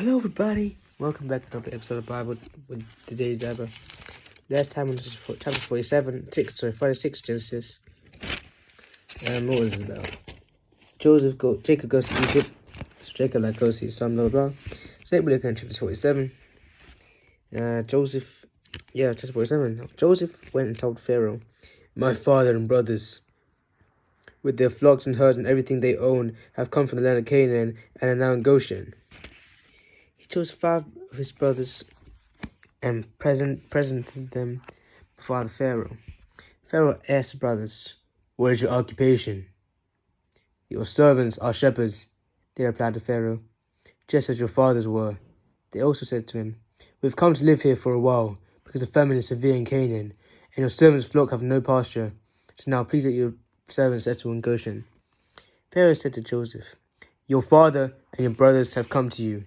Hello, everybody. Welcome back to another episode of Bible with the Daily Dabber. Last time we was chapter 46 Genesis. What was it about? Jacob goes to Egypt. So Jacob goes to his son, blah, blah, blah. So we're looking at chapter 47. Chapter 47. Joseph went and told Pharaoh, "My father and brothers, with their flocks and herds and everything they own, have come from the land of Canaan and are now in Goshen." He chose 5 of his brothers and presented them before the Pharaoh. Pharaoh asked the brothers, "What is your occupation?" "Your servants are shepherds," they replied to Pharaoh, "just as your fathers were." They also said to him, "We've come to live here for a while, because the famine is severe in Canaan, and your servants' flock have no pasture. So now please let your servants settle in Goshen." Pharaoh said to Joseph, "Your father and your brothers have come to you,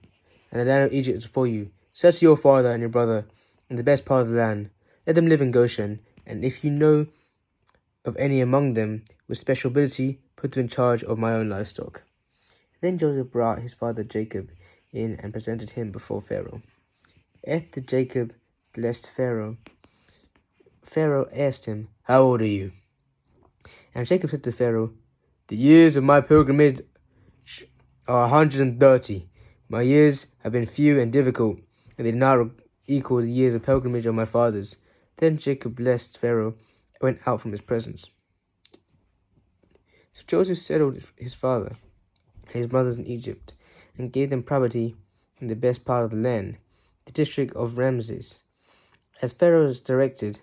and the land of Egypt is before you. Settle your father and your brother in the best part of the land. Let them live in Goshen, and if you know of any among them with special ability, put them in charge of my own livestock." Then Joseph brought his father Jacob in and presented him before Pharaoh. After Jacob blessed Pharaoh, Pharaoh asked him, "How old are you?" And Jacob said to Pharaoh, "The years of my pilgrimage are 130. My years have been few and difficult, and they did not equal the years of pilgrimage of my fathers." Then Jacob blessed Pharaoh and went out from his presence. So Joseph settled his father and his brothers in Egypt, and gave them property in the best part of the land, the district of Ramses. As Pharaoh was directed,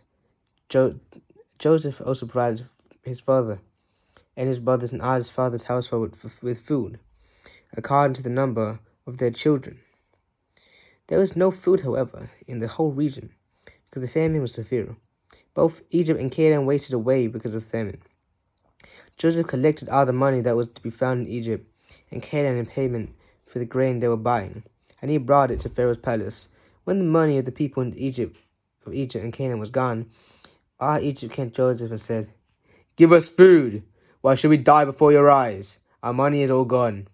Joseph also provided his father and his brothers and all his father's household with food, according to the number of their children. There was no food, however, in the whole region, because the famine was severe. Both Egypt and Canaan wasted away because of famine. Joseph collected all the money that was to be found in Egypt and Canaan in payment for the grain they were buying, and he brought it to Pharaoh's palace. When the money of the people in Egypt and Canaan was gone, all Egypt came to Joseph and said, "Give us food. Why should we die before your eyes? Our money is all gone."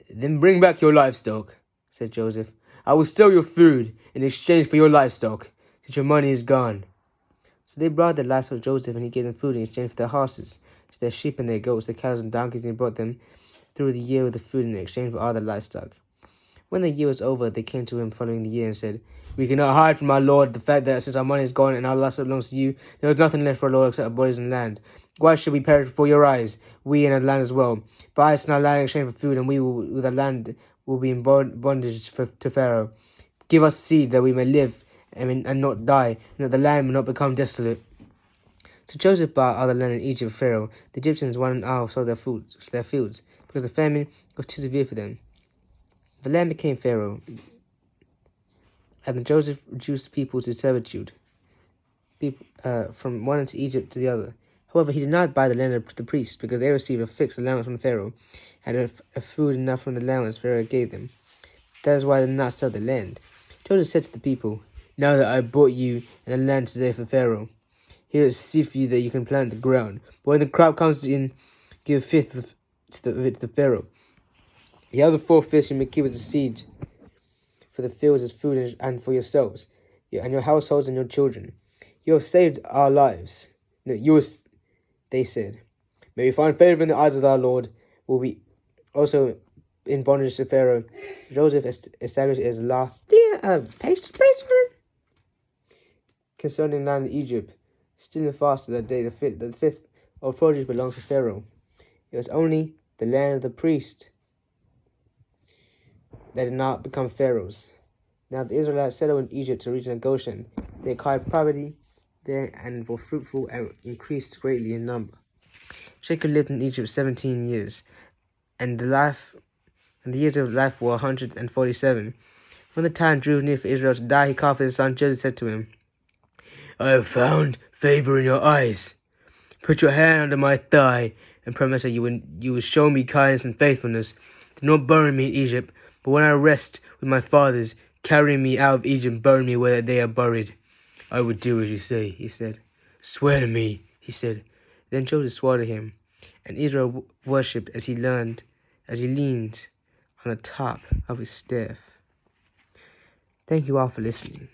"Then bring back your livestock," said Joseph. "I will sell your food in exchange for your livestock, since your money is gone." So they brought their livestock to Joseph, and he gave them food in exchange for their horses, their sheep and their goats, their cattle and donkeys, and he brought them through the year with the food in exchange for all their livestock. When the year was over, they came to him following the year and said, "We cannot hide from our Lord the fact that since our money is gone and our livestock belongs to you, there is nothing left for our Lord except our bodies and land. Why should we perish before your eyes, we and our land as well? Buy us in our land in exchange for food, and we will, with our land will be in bondage to Pharaoh. Give us seed that we may live and not die, and that the land may not become desolate." So Joseph bought all the land in Egypt for Pharaoh. The Egyptians one and all sold their fields, because the famine was too severe for them. The land became Pharaoh, and Joseph reduced people to servitude, from one into Egypt to the other. However, he did not buy the land of the priests, because they received a fixed allowance from Pharaoh, and a food enough from the allowance Pharaoh gave them. That is why they did not sell the land. Joseph said to the people, "Now that I bought you and the land today for Pharaoh, here is seed for you that you can plant the ground. But when the crop comes in, give a fifth to the Pharaoh. The other 4/5 you may keep as the seed for the fields as food and for yourselves, and your households and your children. You have saved our lives." No, they said, "May we find favor in the eyes of our Lord. Will be also in bondage to Pharaoh." Joseph established as law concerning land in Egypt, still and fast to that day. The fifth of produce belongs to Pharaoh. It was only the land of the priest that did not become Pharaoh's. Now the Israelites settled in Egypt to the region of Goshen. They acquired property there and were fruitful and increased greatly in number. Jacob lived in Egypt 17 years, and the years of life were 147. When the time drew near for Israel to die, he called for his son Joseph, said to him, "I have found favor in your eyes. Put your hand under my thigh and promise that you will show me kindness and faithfulness. Do not bury me in Egypt, but when I rest with my fathers, carry me out of Egypt and bury me where they are buried." "I will do as you say," he said. "Swear to me," he said. Then Joseph swore to him, and Israel worshipped as he leaned on the top of his staff. Thank you all for listening.